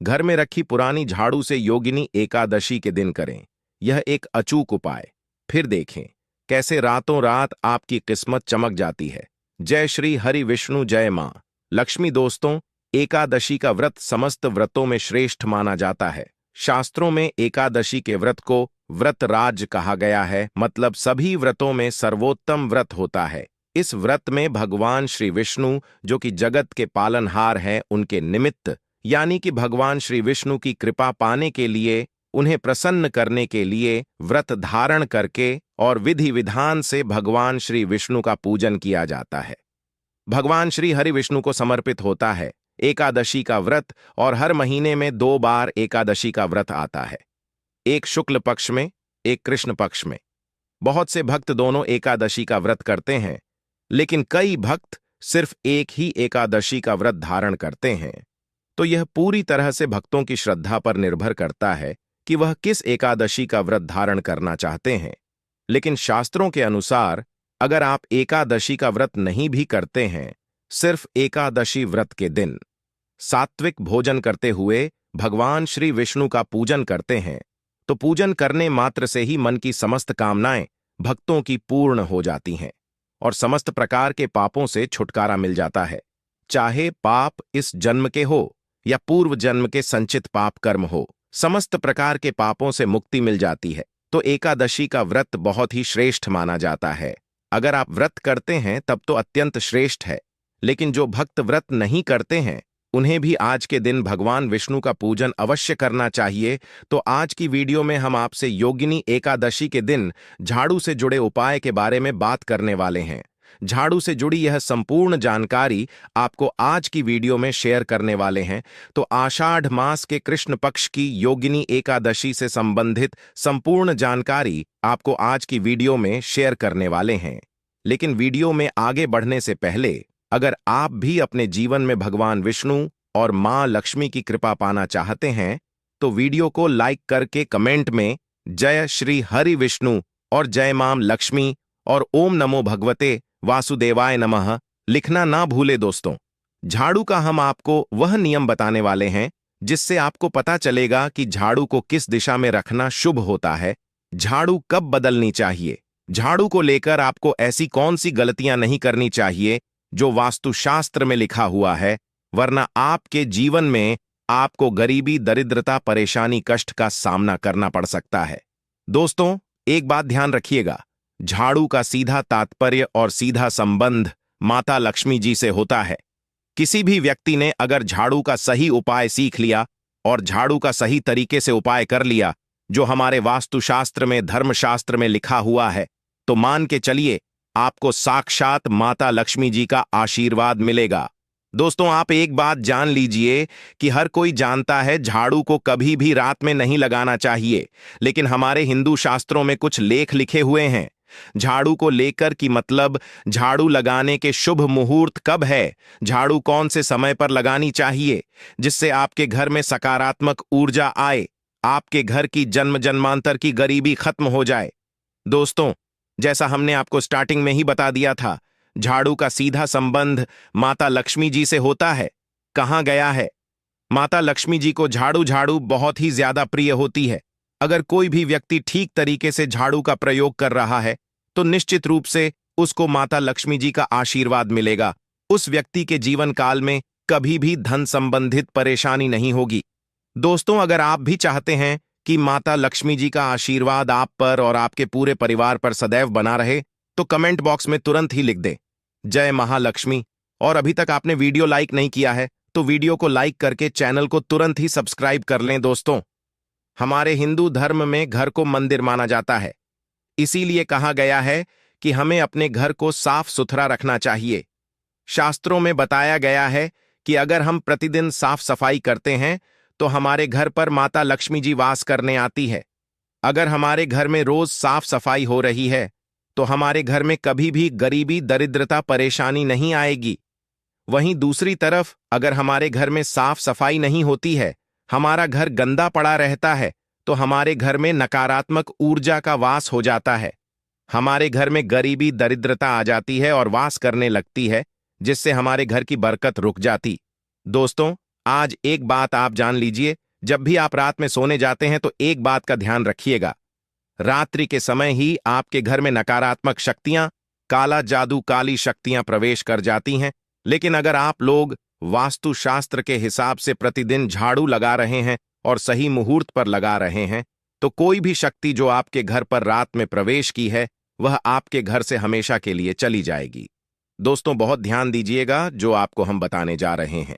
घर में रखी पुरानी झाड़ू से योगिनी एकादशी के दिन करें। यह एक अचूक उपाय। फिर देखें कैसे रातों रात आपकी किस्मत चमक जाती है। जय श्री हरि विष्णु, जय मां लक्ष्मी। दोस्तों, एकादशी का व्रत समस्त व्रतों में श्रेष्ठ माना जाता है। शास्त्रों में एकादशी के व्रत को व्रतराज कहा गया है, मतलब सभी व्रतों में सर्वोत्तम व्रत होता है। इस व्रत में भगवान श्री विष्णु, जो कि जगत के पालनहार हैं, उनके निमित्त यानी कि भगवान श्री विष्णु की कृपा पाने के लिए, उन्हें प्रसन्न करने के लिए व्रत धारण करके और विधि विधान से भगवान श्री विष्णु का पूजन किया जाता है। भगवान श्री हरि विष्णु को समर्पित होता है एकादशी का व्रत, और हर महीने में 2 बार एकादशी का व्रत आता है, एक शुक्ल पक्ष में, एक कृष्ण पक्ष में। बहुत से भक्त दोनों एकादशी का व्रत करते हैं, लेकिन कई भक्त सिर्फ एक ही एकादशी का व्रत धारण करते हैं। तो यह पूरी तरह से भक्तों की श्रद्धा पर निर्भर करता है कि वह किस एकादशी का व्रत धारण करना चाहते हैं। लेकिन शास्त्रों के अनुसार अगर आप एकादशी का व्रत नहीं भी करते हैं, सिर्फ एकादशी व्रत के दिन सात्विक भोजन करते हुए भगवान श्री विष्णु का पूजन करते हैं, तो पूजन करने मात्र से ही मन की समस्त कामनाएं भक्तों की पूर्ण हो जाती हैं और समस्त प्रकार के पापों से छुटकारा मिल जाता है। चाहे पाप इस जन्म के हो या पूर्व जन्म के संचित पाप कर्म हो, समस्त प्रकार के पापों से मुक्ति मिल जाती है। तो एकादशी का व्रत बहुत ही श्रेष्ठ माना जाता है। अगर आप व्रत करते हैं तब तो अत्यंत श्रेष्ठ है, लेकिन जो भक्त व्रत नहीं करते हैं उन्हें भी आज के दिन भगवान विष्णु का पूजन अवश्य करना चाहिए। तो आज की वीडियो में हम आपसे योगिनी एकादशी के दिन झाड़ू से जुड़े उपाय के बारे में बात करने वाले हैं। झाड़ू से जुड़ी यह संपूर्ण जानकारी आपको आज की वीडियो में शेयर करने वाले हैं। तो आषाढ़ मास के कृष्ण पक्ष की योगिनी एकादशी से संबंधित संपूर्ण जानकारी आपको आज की वीडियो में शेयर करने वाले हैं। लेकिन वीडियो में आगे बढ़ने से पहले, अगर आप भी अपने जीवन में भगवान विष्णु और मां लक्ष्मी की कृपा पाना चाहते हैं, तो वीडियो को लाइक करके कमेंट में जय श्री हरि विष्णु और जय मां लक्ष्मी और ओम नमो भगवते वासुदेवाय नमः लिखना ना भूले। दोस्तों, झाड़ू का हम आपको वह नियम बताने वाले हैं जिससे आपको पता चलेगा कि झाड़ू को किस दिशा में रखना शुभ होता है, झाड़ू कब बदलनी चाहिए, झाड़ू को लेकर आपको ऐसी कौन सी गलतियां नहीं करनी चाहिए जो वास्तुशास्त्र में लिखा हुआ है, वरना आपके जीवन में आपको गरीबी, दरिद्रता, परेशानी, कष्ट का सामना करना पड़ सकता है। दोस्तों, एक बात ध्यान रखिएगा, झाड़ू का सीधा तात्पर्य और सीधा संबंध माता लक्ष्मी जी से होता है। किसी भी व्यक्ति ने अगर झाड़ू का सही उपाय सीख लिया और झाड़ू का सही तरीके से उपाय कर लिया जो हमारे वास्तुशास्त्र में, धर्मशास्त्र में लिखा हुआ है, तो मान के चलिए आपको साक्षात माता लक्ष्मी जी का आशीर्वाद मिलेगा। दोस्तों, आप एक बात जान लीजिए कि हर कोई जानता है झाड़ू को कभी भी रात में नहीं लगाना चाहिए, लेकिन हमारे हिंदू शास्त्रों में कुछ लेख लिखे हुए हैं झाड़ू को लेकर कि मतलब झाड़ू लगाने के शुभ मुहूर्त कब है, झाड़ू कौन से समय पर लगानी चाहिए जिससे आपके घर में सकारात्मक ऊर्जा आए, आपके घर की जन्म जन्मांतर की गरीबी खत्म हो जाए। दोस्तों, जैसा हमने आपको स्टार्टिंग में ही बता दिया था, झाड़ू का सीधा संबंध माता लक्ष्मी जी से होता है। कहाँ गया है? माता लक्ष्मी जी को झाड़ू बहुत ही ज्यादा प्रिय होती है। अगर कोई भी व्यक्ति ठीक तरीके से झाड़ू का प्रयोग कर रहा है तो निश्चित रूप से उसको माता लक्ष्मी जी का आशीर्वाद मिलेगा। उस व्यक्ति के जीवन काल में कभी भी धन संबंधित परेशानी नहीं होगी। दोस्तों, अगर आप भी चाहते हैं कि माता लक्ष्मी जी का आशीर्वाद आप पर और आपके पूरे परिवार पर सदैव बना रहे, तो कमेंट बॉक्स में तुरंत ही लिख दें जय महालक्ष्मी। और अभी तक आपने वीडियो लाइक नहीं किया है तो वीडियो को लाइक करके चैनल को तुरंत ही सब्सक्राइब कर लें। दोस्तों, हमारे हिंदू धर्म में घर को मंदिर माना जाता है, इसीलिए कहा गया है कि हमें अपने घर को साफ सुथरा रखना चाहिए। शास्त्रों में बताया गया है कि अगर हम प्रतिदिन साफ सफाई करते हैं तो हमारे घर पर माता लक्ष्मी जी वास करने आती है। अगर हमारे घर में रोज साफ सफाई हो रही है तो हमारे घर में कभी भी गरीबी, दरिद्रता, परेशानी नहीं आएगी। वहीं दूसरी तरफ अगर हमारे घर में साफ सफाई नहीं होती है, हमारा घर गंदा पड़ा रहता है, तो हमारे घर में नकारात्मक ऊर्जा का वास हो जाता है। हमारे घर में गरीबी, दरिद्रता आ जाती है और वास करने लगती है, जिससे हमारे घर की बरकत रुक जाती। दोस्तों, आज एक बात आप जान लीजिए, जब भी आप रात में सोने जाते हैं तो एक बात का ध्यान रखिएगा। रात्रि के समय ही आपके घर में नकारात्मक शक्तियां, काला जादू, काली शक्तियां प्रवेश कर जाती हैं। लेकिन अगर आप लोग वास्तुशास्त्र के हिसाब से प्रतिदिन झाड़ू लगा रहे हैं और सही मुहूर्त पर लगा रहे हैं, तो कोई भी शक्ति जो आपके घर पर रात में प्रवेश की है, वह आपके घर से हमेशा के लिए चली जाएगी। दोस्तों, बहुत ध्यान दीजिएगा जो आपको हम बताने जा रहे हैं।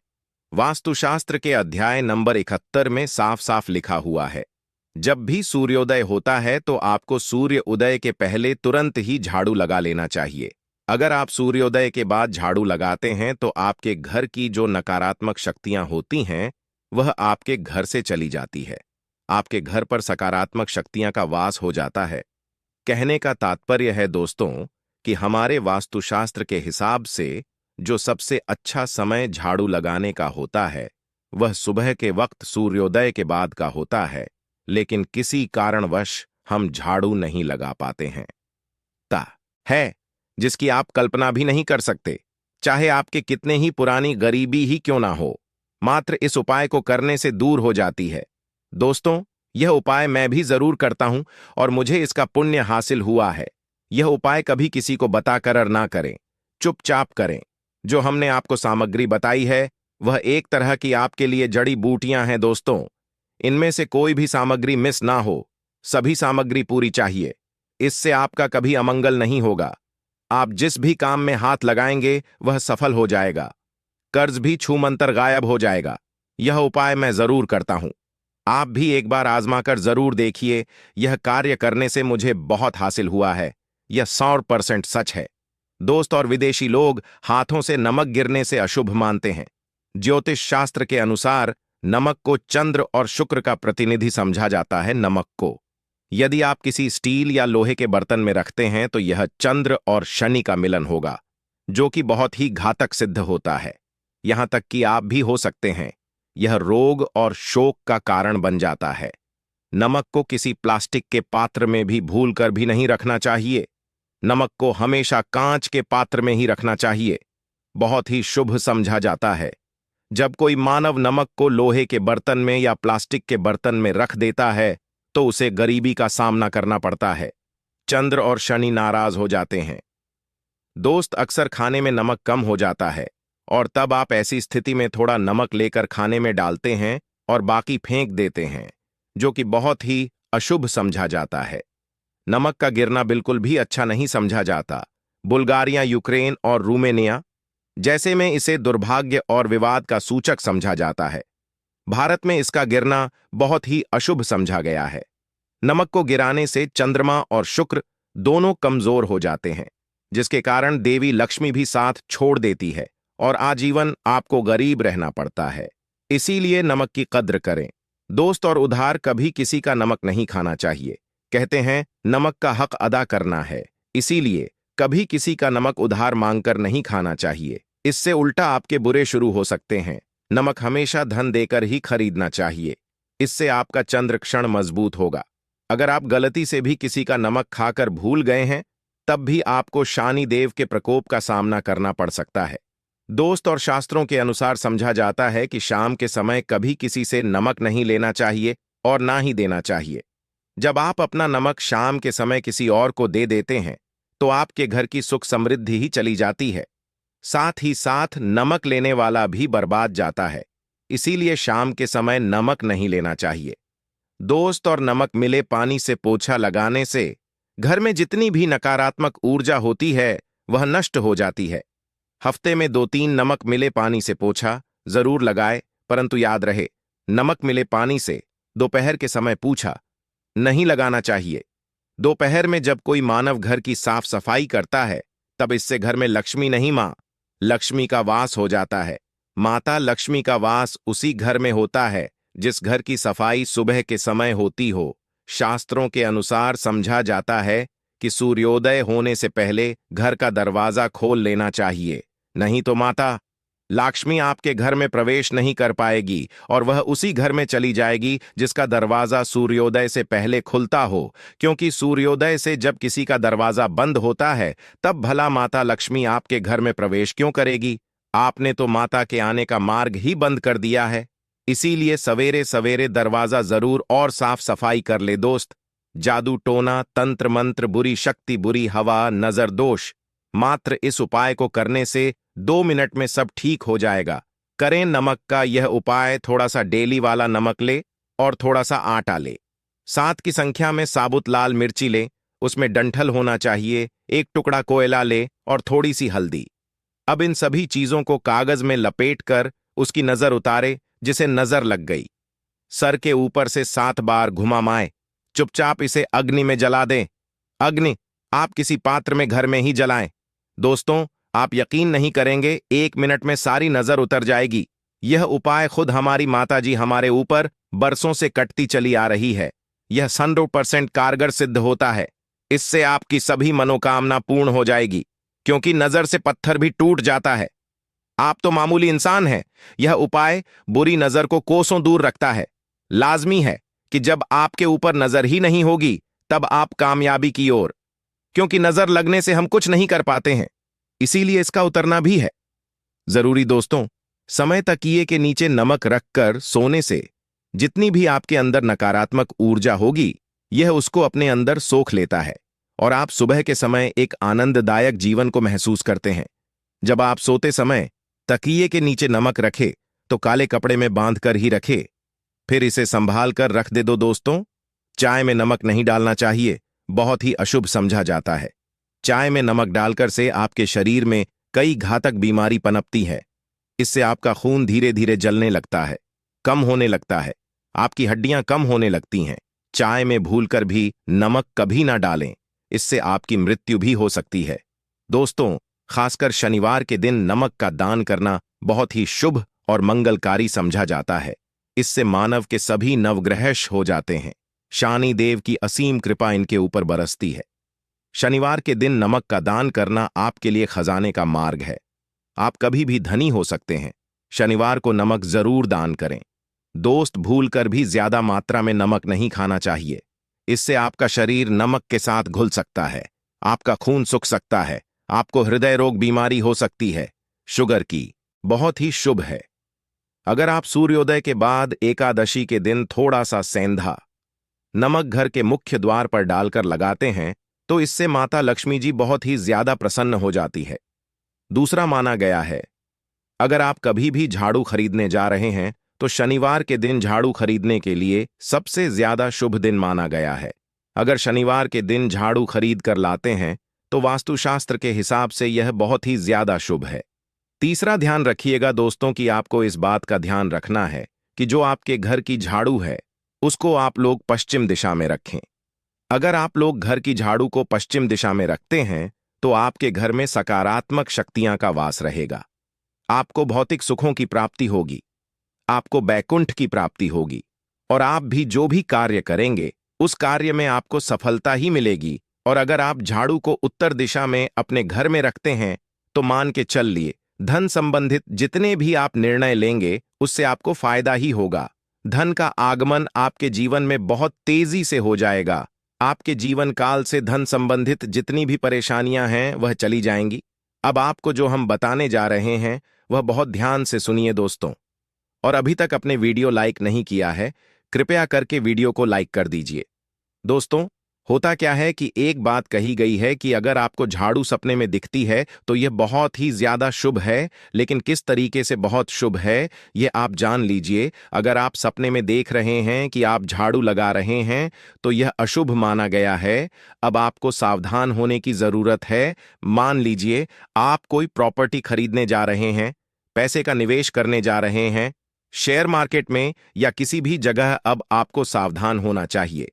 वास्तुशास्त्र के अध्याय नंबर 71 में साफ साफ लिखा हुआ है, जब भी सूर्योदय होता है तो आपको सूर्य उदय के पहले तुरंत ही झाड़ू लगा लेना चाहिए। अगर आप सूर्योदय के बाद झाड़ू लगाते हैं तो आपके घर की जो नकारात्मक शक्तियां होती हैं, वह आपके घर से चली जाती है। आपके घर पर सकारात्मक शक्तियां का वास हो जाता है। कहने का तात्पर्य है दोस्तों कि हमारे वास्तुशास्त्र के हिसाब से जो सबसे अच्छा समय झाड़ू लगाने का होता है, वह सुबह के वक्त सूर्योदय के बाद का होता है। लेकिन किसी कारणवश हम झाड़ू नहीं लगा पाते हैं। ता है जिसकी आप कल्पना भी नहीं कर सकते, चाहे आपके कितने ही पुरानी गरीबी ही क्यों ना हो, मात्र इस उपाय को करने से दूर हो जाती है। दोस्तों, यह उपाय मैं भी जरूर करता हूं और मुझे इसका पुण्य हासिल हुआ है। यह उपाय कभी किसी को बताकर ना करें, चुपचाप करें। जो हमने आपको सामग्री बताई है, वह एक तरह की आपके लिए जड़ी बूटियां हैं दोस्तों। इनमें से कोई भी सामग्री मिस ना हो, सभी सामग्री पूरी चाहिए। इससे आपका कभी अमंगल नहीं होगा। आप जिस भी काम में हाथ लगाएंगे वह सफल हो जाएगा। कर्ज भी छूमंतर गायब हो जाएगा। यह उपाय मैं जरूर करता हूं। आप भी एक बार आजमाकर जरूर देखिए। यह कार्य करने से मुझे बहुत हासिल हुआ है। यह 100% सच है। दोस्त और विदेशी लोग हाथों से नमक गिरने से अशुभ मानते हैं। ज्योतिष शास्त्र के अनुसार नमक को चंद्र और शुक्र का प्रतिनिधि समझा जाता है। नमक को यदि आप किसी स्टील या लोहे के बर्तन में रखते हैं तो यह चंद्र और शनि का मिलन होगा, जो कि बहुत ही घातक सिद्ध होता है। यहां तक कि आप भी हो सकते हैं। यह रोग और शोक का कारण बन जाता है। नमक को किसी प्लास्टिक के पात्र में भी भूलकर भी नहीं रखना चाहिए। नमक को हमेशा कांच के पात्र में ही रखना चाहिए। बहुत ही शुभ समझा जाता है। जब कोई मानव नमक को लोहे के बर्तन में या प्लास्टिक के बर्तन में रख देता है तो उसे गरीबी का सामना करना पड़ता है। चंद्र और शनि नाराज हो जाते हैं। दोस्त, अक्सर खाने में नमक कम हो जाता है और तब आप ऐसी स्थिति में थोड़ा नमक लेकर खाने में डालते हैं और बाकी फेंक देते हैं, जो कि बहुत ही अशुभ समझा जाता है। नमक का गिरना बिल्कुल भी अच्छा नहीं समझा जाता। बुल्गारिया, यूक्रेन और रोमानिया जैसे में इसे दुर्भाग्य और विवाद का सूचक समझा जाता है। भारत में इसका गिरना बहुत ही अशुभ समझा गया है। नमक को गिराने से चंद्रमा और शुक्र दोनों कमजोर हो जाते हैं, जिसके कारण देवी लक्ष्मी भी साथ छोड़ देती है और आजीवन आपको गरीब रहना पड़ता है। इसीलिए नमक की कद्र करें दोस्त, और उधार कभी किसी का नमक नहीं खाना चाहिए। कहते हैं नमक का हक अदा करना है, इसीलिए कभी किसी का नमक उधार मांगकर नहीं खाना चाहिए। इससे उल्टा आपके बुरे शुरू हो सकते हैं। नमक हमेशा धन देकर ही खरीदना चाहिए। इससे आपका चंद्र क्षण मजबूत होगा। अगर आप गलती से भी किसी का नमक खाकर भूल गए हैं, तब भी आपको शनि देव के प्रकोप का सामना करना पड़ सकता है। दोस्त, और शास्त्रों के अनुसार समझा जाता है कि शाम के समय कभी किसी से नमक नहीं लेना चाहिए और ना ही देना चाहिए। जब आप अपना नमक शाम के समय किसी और को दे देते हैं तो आपके घर की सुख समृद्धि ही चली जाती है। साथ ही साथ नमक लेने वाला भी बर्बाद जाता है। इसीलिए शाम के समय नमक नहीं लेना चाहिए दोस्त। और नमक मिले पानी से पोछा लगाने से घर में जितनी भी नकारात्मक ऊर्जा होती है वह नष्ट हो जाती है। हफ्ते में 2-3 नमक मिले पानी से पोछा जरूर लगाए, परंतु याद रहे, नमक मिले पानी से दोपहर के समय पोछा नहीं लगाना चाहिए। दोपहर में जब कोई मानव घर की साफ सफाई करता है, तब इससे घर में लक्ष्मी नहीं, मां लक्ष्मी का वास हो जाता है। माता लक्ष्मी का वास उसी घर में होता है जिस घर की सफाई सुबह के समय होती हो। शास्त्रों के अनुसार समझा जाता है कि सूर्योदय होने से पहले घर का दरवाजा खोल लेना चाहिए, नहीं तो माता लक्ष्मी आपके घर में प्रवेश नहीं कर पाएगी और वह उसी घर में चली जाएगी जिसका दरवाजा सूर्योदय से पहले खुलता हो। क्योंकि सूर्योदय से जब किसी का दरवाजा बंद होता है, तब भला माता लक्ष्मी आपके घर में प्रवेश क्यों करेगी। आपने तो माता के आने का मार्ग ही बंद कर दिया है। इसीलिए सवेरे सवेरे दरवाजा जरूर और साफ सफाई कर ले दोस्त। जादू टोना, तंत्र मंत्र, बुरी शक्ति, बुरी हवा, नजर दोष, मात्र इस उपाय को करने से 2 मिनट में सब ठीक हो जाएगा। करें नमक का यह उपाय। थोड़ा सा डेली वाला नमक ले और थोड़ा सा आटा ले। 7 की संख्या में साबुत लाल मिर्ची ले, उसमें डंठल होना चाहिए। 1 टुकड़ा कोयला ले और थोड़ी सी हल्दी। अब इन सभी चीजों को कागज में लपेट कर उसकी नजर उतारे जिसे नजर लग गई। सर के ऊपर से 7 बार घुमाए। चुपचाप इसे अग्नि में जला दें। अग्नि आप किसी पात्र में घर में ही जलाएं। दोस्तों, आप यकीन नहीं करेंगे, 1 मिनट में सारी नजर उतर जाएगी। यह उपाय खुद हमारी माताजी हमारे ऊपर बरसों से कटती चली आ रही है। यह 100% कारगर सिद्ध होता है। इससे आपकी सभी मनोकामना पूर्ण हो जाएगी, क्योंकि नजर से पत्थर भी टूट जाता है। आप तो मामूली इंसान हैं। यह उपाय बुरी नजर को कोसों दूर रखता है। लाजमी है कि जब आपके ऊपर नजर ही नहीं होगी तब आप कामयाबी की ओर, क्योंकि नजर लगने से हम कुछ नहीं कर पाते हैं, इसीलिए इसका उतरना भी है जरूरी। दोस्तों, समय तकिए के नीचे नमक रखकर सोने से जितनी भी आपके अंदर नकारात्मक ऊर्जा होगी, यह उसको अपने अंदर सोख लेता है और आप सुबह के समय एक आनंददायक जीवन को महसूस करते हैं। जब आप सोते समय तकिए के नीचे नमक रखे तो काले कपड़े में बांध कर ही रखे, फिर इसे संभाल कर रख दे दो। दोस्तों, चाय में नमक नहीं डालना चाहिए, बहुत ही अशुभ समझा जाता है। चाय में नमक डालकर से आपके शरीर में कई घातक बीमारी पनपती है। इससे आपका खून धीरे धीरे जलने लगता है, कम होने लगता है, आपकी हड्डियां कम होने लगती हैं। चाय में भूलकर भी नमक कभी ना डालें, इससे आपकी मृत्यु भी हो सकती है। दोस्तों, खासकर शनिवार के दिन नमक का दान करना बहुत ही शुभ और मंगलकारी समझा जाता है। इससे मानव के सभी नवग्रहश हो जाते हैं। शनि देव की असीम कृपा इनके ऊपर बरसती है। शनिवार के दिन नमक का दान करना आपके लिए खजाने का मार्ग है। आप कभी भी धनी हो सकते हैं। शनिवार को नमक जरूर दान करें। दोस्त, भूलकर भी ज्यादा मात्रा में नमक नहीं खाना चाहिए। इससे आपका शरीर नमक के साथ घुल सकता है, आपका खून सूख सकता है, आपको हृदय रोग बीमारी हो सकती है। शुगर की बहुत ही शुभ है। अगर आप सूर्योदय के बाद एकादशी के दिन थोड़ा सा सेंधा नमक घर के मुख्य द्वार पर डालकर लगाते हैं तो इससे माता लक्ष्मी जी बहुत ही ज्यादा प्रसन्न हो जाती है। दूसरा माना गया है, अगर आप कभी भी झाड़ू खरीदने जा रहे हैं तो शनिवार के दिन झाड़ू खरीदने के लिए सबसे ज्यादा शुभ दिन माना गया है। अगर शनिवार के दिन झाड़ू खरीद कर लाते हैं तो वास्तुशास्त्र के हिसाब से यह बहुत ही ज्यादा शुभ है। तीसरा ध्यान रखिएगा दोस्तों कि आपको इस बात का ध्यान रखना है कि जो आपके घर की झाड़ू है उसको आप लोग पश्चिम दिशा में रखें। अगर आप लोग घर की झाड़ू को पश्चिम दिशा में रखते हैं तो आपके घर में सकारात्मक शक्तियां का वास रहेगा। आपको भौतिक सुखों की प्राप्ति होगी, आपको बैकुंठ की प्राप्ति होगी और आप भी जो भी कार्य करेंगे उस कार्य में आपको सफलता ही मिलेगी। और अगर आप झाड़ू को उत्तर दिशा में अपने घर में रखते हैं तो मान के चल लिए धन संबंधित जितने भी आप निर्णय लेंगे उससे आपको फायदा ही होगा। धन का आगमन आपके जीवन में बहुत तेजी से हो जाएगा। आपके जीवन काल से धन संबंधित जितनी भी परेशानियां हैं वह चली जाएंगी। अब आपको जो हम बताने जा रहे हैं वह बहुत ध्यान से सुनिए दोस्तों। और अभी तक अपने वीडियो लाइक नहीं किया है, कृपया करके वीडियो को लाइक कर दीजिए। दोस्तों, होता क्या है कि एक बात कही गई है कि अगर आपको झाड़ू सपने में दिखती है तो यह बहुत ही ज्यादा शुभ है, लेकिन किस तरीके से बहुत शुभ है यह आप जान लीजिए। अगर आप सपने में देख रहे हैं कि आप झाड़ू लगा रहे हैं तो यह अशुभ माना गया है। अब आपको सावधान होने की जरूरत है। मान लीजिए आप कोई प्रॉपर्टी खरीदने जा रहे हैं, पैसे का निवेश करने जा रहे हैं शेयर मार्केट में या किसी भी जगह। अब आपको सावधान होना चाहिए।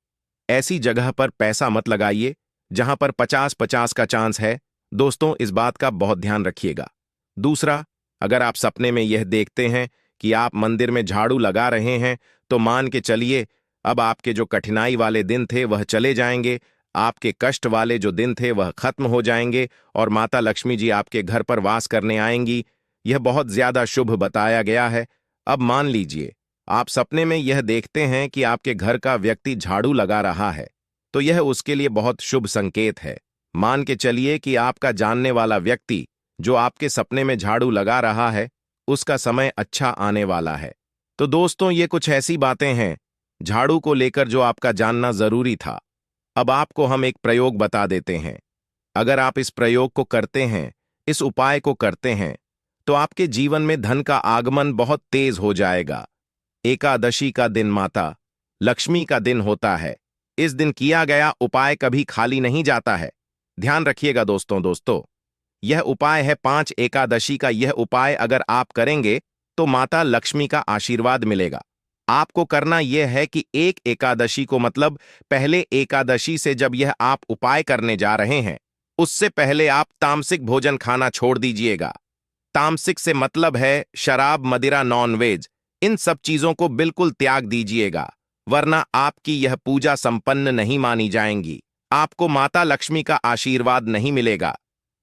ऐसी जगह पर पैसा मत लगाइए जहां पर 50-50 का चांस है। दोस्तों, इस बात का बहुत ध्यान रखिएगा। दूसरा, अगर आप सपने में यह देखते हैं कि आप मंदिर में झाड़ू लगा रहे हैं तो मान के चलिए अब आपके जो कठिनाई वाले दिन थे वह चले जाएंगे, आपके कष्ट वाले जो दिन थे वह खत्म हो जाएंगे और माता लक्ष्मी जी आपके घर पर वास करने आएंगी। यह बहुत ज्यादा शुभ बताया गया है। अब मान लीजिए आप सपने में यह देखते हैं कि आपके घर का व्यक्ति झाड़ू लगा रहा है तो यह उसके लिए बहुत शुभ संकेत है। मान के चलिए कि आपका जानने वाला व्यक्ति जो आपके सपने में झाड़ू लगा रहा है उसका समय अच्छा आने वाला है। तो दोस्तों, ये कुछ ऐसी बातें हैं झाड़ू को लेकर जो आपका जानना जरूरी था। अब आपको हम एक प्रयोग बता देते हैं। अगर आप इस प्रयोग को करते हैं, इस उपाय को करते हैं, तो आपके जीवन में धन का आगमन बहुत तेज हो जाएगा। एकादशी का दिन माता लक्ष्मी का दिन होता है। इस दिन किया गया उपाय कभी खाली नहीं जाता है। ध्यान रखिएगा दोस्तों, यह उपाय है 5 एकादशी का। यह उपाय अगर आप करेंगे तो माता लक्ष्मी का आशीर्वाद मिलेगा। आपको करना यह है कि एक एकादशी को, मतलब पहले एकादशी से जब यह आप उपाय करने जा रहे हैं, उससे पहले आप तामसिक भोजन खाना छोड़ दीजिएगा। तामसिक से मतलब है शराब, मदिरा, नॉनवेज, इन सब चीजों को बिल्कुल त्याग दीजिएगा, वरना आपकी यह पूजा संपन्न नहीं मानी जाएंगी। आपको माता लक्ष्मी का आशीर्वाद नहीं मिलेगा।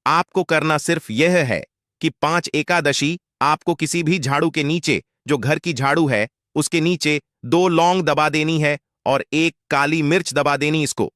आपको करना सिर्फ यह है कि 5 एकादशी आपको किसी भी झाड़ू के नीचे, जो घर की झाड़ू है उसके नीचे 2 लौंग दबा देनी है और 1 काली मिर्च दबा देनी। इसको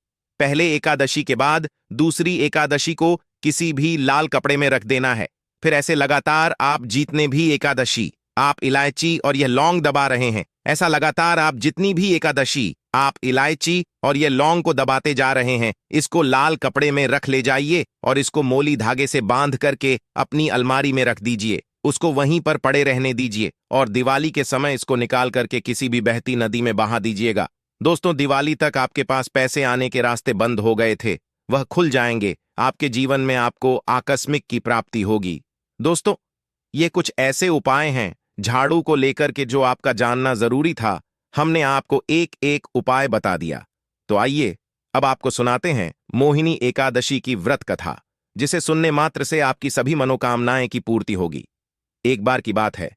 पहले एकादशी के बाद दूसरी एकादशी को किसी भी लाल कपड़े में रख देना है। फिर ऐसे लगातार आप जितने भी एकादशी आप इलायची और यह लौंग दबा रहे हैं, ऐसा लगातार आप जितनी भी एकादशी आप इलायची और यह लौंग को दबाते जा रहे हैं, इसको लाल कपड़े में रख ले जाइए और इसको मोली धागे से बांध करके अपनी अलमारी में रख दीजिए। उसको वहीं पर पड़े रहने दीजिए और दिवाली के समय इसको निकाल करके किसी भी बहती नदी में बहा दीजिएगा। दोस्तों, दिवाली तक आपके पास पैसे आने के रास्ते बंद हो गए थे, वह खुल जाएंगे। आपके जीवन में आपको आकस्मिक की प्राप्ति होगी। दोस्तों, ये कुछ ऐसे उपाय हैं झाड़ू को लेकर के जो आपका जानना जरूरी था। हमने आपको एक एक उपाय बता दिया। तो आइए अब आपको सुनाते हैं मोहिनी एकादशी की व्रत कथा, जिसे सुनने मात्र से आपकी सभी मनोकामनाएं की पूर्ति होगी। एक बार की बात है,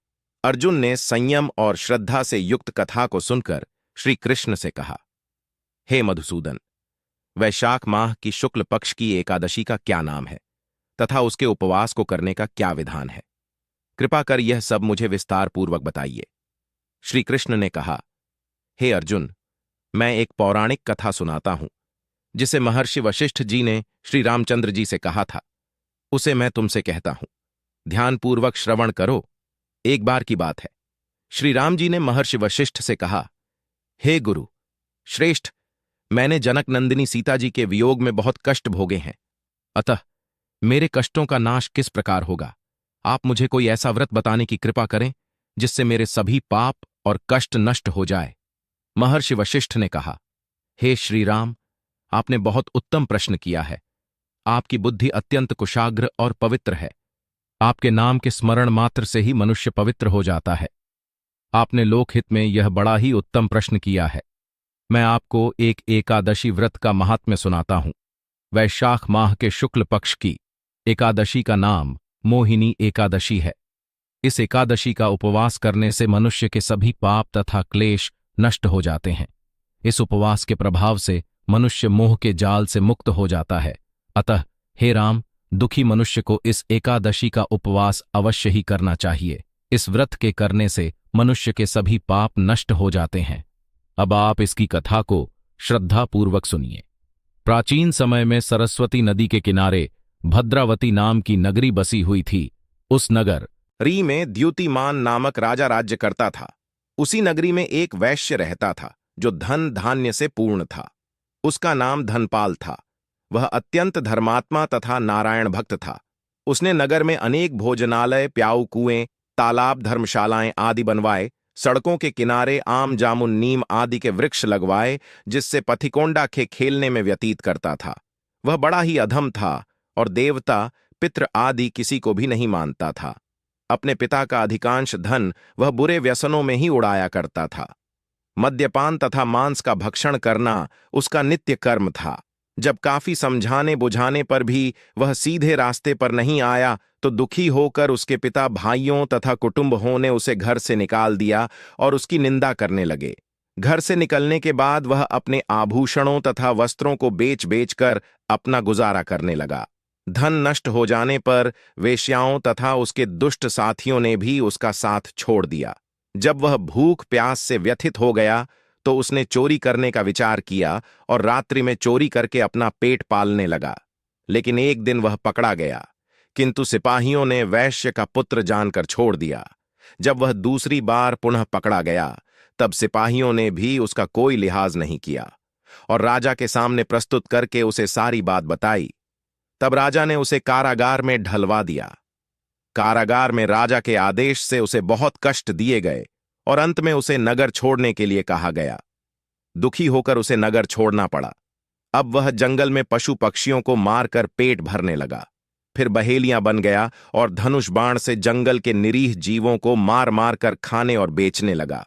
अर्जुन ने संयम और श्रद्धा से युक्त कथा को सुनकर श्री कृष्ण से कहा, हे मधुसूदन, वैशाख माह की शुक्ल पक्ष की एकादशी का क्या नाम है तथा उसके उपवास को करने का क्या विधान है? कृपा कर यह सब मुझे विस्तार पूर्वक बताइए। श्री कृष्ण ने कहा, हे अर्जुन, मैं एक पौराणिक कथा सुनाता हूं जिसे महर्षि वशिष्ठ जी ने श्री रामचंद्र जी से कहा था। उसे मैं तुमसे कहता हूं, ध्यानपूर्वक श्रवण करो। एक बार की बात है, श्री राम जी ने महर्षि वशिष्ठ से कहा, हे गुरु श्रेष्ठ, मैंने जनक नंदिनी सीता जी के वियोग में बहुत कष्ट भोगे हैं, अतः मेरे कष्टों का नाश किस प्रकार होगा? आप मुझे कोई ऐसा व्रत बताने की कृपा करें जिससे मेरे सभी पाप और कष्ट नष्ट हो जाए। महर्षि वशिष्ठ ने कहा, हे श्री राम, आपने बहुत उत्तम प्रश्न किया है। आपकी बुद्धि अत्यंत कुशाग्र और पवित्र है। आपके नाम के स्मरण मात्र से ही मनुष्य पवित्र हो जाता है। आपने लोकहित में यह बड़ा ही उत्तम प्रश्न किया है। मैं आपको एक एकादशी व्रत का महात्म्य सुनाता हूं। वैशाख माह के शुक्ल पक्ष की एकादशी का नाम मोहिनी एकादशी है। इस एकादशी का उपवास करने से मनुष्य के सभी पाप तथा क्लेश नष्ट हो जाते हैं। इस उपवास के प्रभाव से मनुष्य मोह के जाल से मुक्त हो जाता है। अतः हे राम, दुखी मनुष्य को इस एकादशी का उपवास अवश्य ही करना चाहिए। इस व्रत के करने से मनुष्य के सभी पाप नष्ट हो जाते हैं। अब आप इसकी कथा को श्रद्धापूर्वक सुनिए। प्राचीन समय में सरस्वती नदी के किनारे भद्रावती नाम की नगरी बसी हुई थी। उस नगर री में द्युतिमान नामक राजा राज्य करता था। उसी नगरी में एक वैश्य रहता था जो धन धान्य से पूर्ण था। उसका नाम धनपाल था। वह अत्यंत धर्मात्मा तथा नारायण भक्त था। उसने नगर में अनेक भोजनालय, प्याऊ कुएं, तालाब, धर्मशालाएं आदि बनवाए। सड़कों के किनारे आम, जामुन, नीम आदि के वृक्ष लगवाए, जिससे पथिकोंडा के खेलने में व्यतीत करता था। वह बड़ा ही अधम था और देवता, पितृ आदि किसी को भी नहीं मानता था। अपने पिता का अधिकांश धन वह बुरे व्यसनों में ही उड़ाया करता था। मद्यपान तथा मांस का भक्षण करना उसका नित्य कर्म था। जब काफी समझाने बुझाने पर भी वह सीधे रास्ते पर नहीं आया तो दुखी होकर उसके पिता, भाइयों तथा कुटुंबों ने उसे घर से निकाल दिया और उसकी निंदा करने लगे। घर से निकलने के बाद वह अपने आभूषणों तथा वस्त्रों को बेच बेचकर अपना गुजारा करने लगा। धन नष्ट हो जाने पर वेश्याओं तथा उसके दुष्ट साथियों ने भी उसका साथ छोड़ दिया। जब वह भूख प्यास से व्यथित हो गया तो उसने चोरी करने का विचार किया और रात्रि में चोरी करके अपना पेट पालने लगा। लेकिन एक दिन वह पकड़ा गया किंतु सिपाहियों ने वैश्य का पुत्र जानकर छोड़ दिया। जब वह दूसरी बार पुनः पकड़ा गया, तब सिपाहियों ने भी उसका कोई लिहाज नहीं किया और राजा के सामने प्रस्तुत करके उसे सारी बात बताई। तब राजा ने उसे कारागार में ढलवा दिया। कारागार में राजा के आदेश से उसे बहुत कष्ट दिए गए और अंत में उसे नगर छोड़ने के लिए कहा गया। दुखी होकर उसे नगर छोड़ना पड़ा। अब वह जंगल में पशु पक्षियों को मारकर पेट भरने लगा। फिर बहेलियां बन गया और धनुष बाण से जंगल के निरीह जीवों को मार मार कर खाने और बेचने लगा।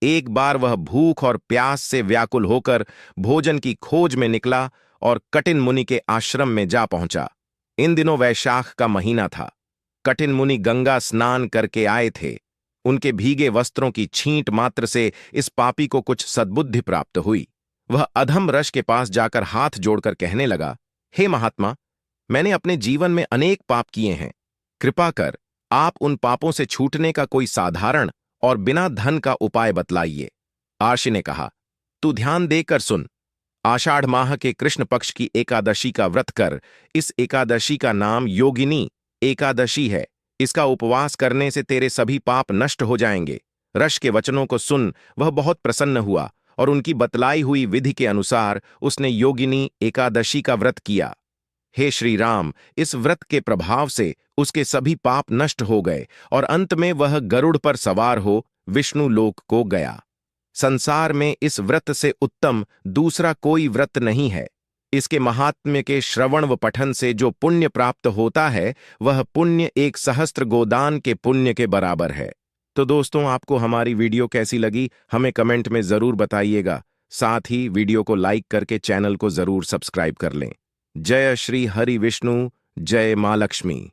एक बार वह भूख और प्यास से व्याकुल होकर भोजन की खोज में निकला और कटिन मुनि के आश्रम में जा पहुंचा। इन दिनों वैशाख का महीना था। कटिन मुनि गंगा स्नान करके आए थे। उनके भीगे वस्त्रों की छींट मात्र से इस पापी को कुछ सद्बुद्धि प्राप्त हुई। वह अधम रश के पास जाकर हाथ जोड़कर कहने लगा, हे महात्मा, मैंने अपने जीवन में अनेक पाप किए हैं। कृपा कर आप उन पापों से छूटने का कोई साधारण और बिना धन का उपाय बतलाइए। आर्षि ने कहा, तू ध्यान देकर सुन। आषाढ़ माह के कृष्ण पक्ष की एकादशी का व्रत कर। इस एकादशी का नाम योगिनी एकादशी है। इसका उपवास करने से तेरे सभी पाप नष्ट हो जाएंगे। रश के वचनों को सुन वह बहुत प्रसन्न हुआ और उनकी बतलाई हुई विधि के अनुसार उसने योगिनी एकादशी का व्रत किया। हे श्री राम, इस व्रत के प्रभाव से उसके सभी पाप नष्ट हो गए और अंत में वह गरुड़ पर सवार हो विष्णु लोक को गया। संसार में इस व्रत से उत्तम दूसरा कोई व्रत नहीं है। इसके महात्म्य के श्रवण व पठन से जो पुण्य प्राप्त होता है, वह पुण्य 1,000 गोदान के पुण्य के बराबर है। तो दोस्तों, आपको हमारी वीडियो कैसी लगी हमें कमेंट में जरूर बताइएगा। साथ ही वीडियो को लाइक करके चैनल को जरूर सब्सक्राइब कर लें। जय श्री हरि विष्णु, जय मां लक्ष्मी।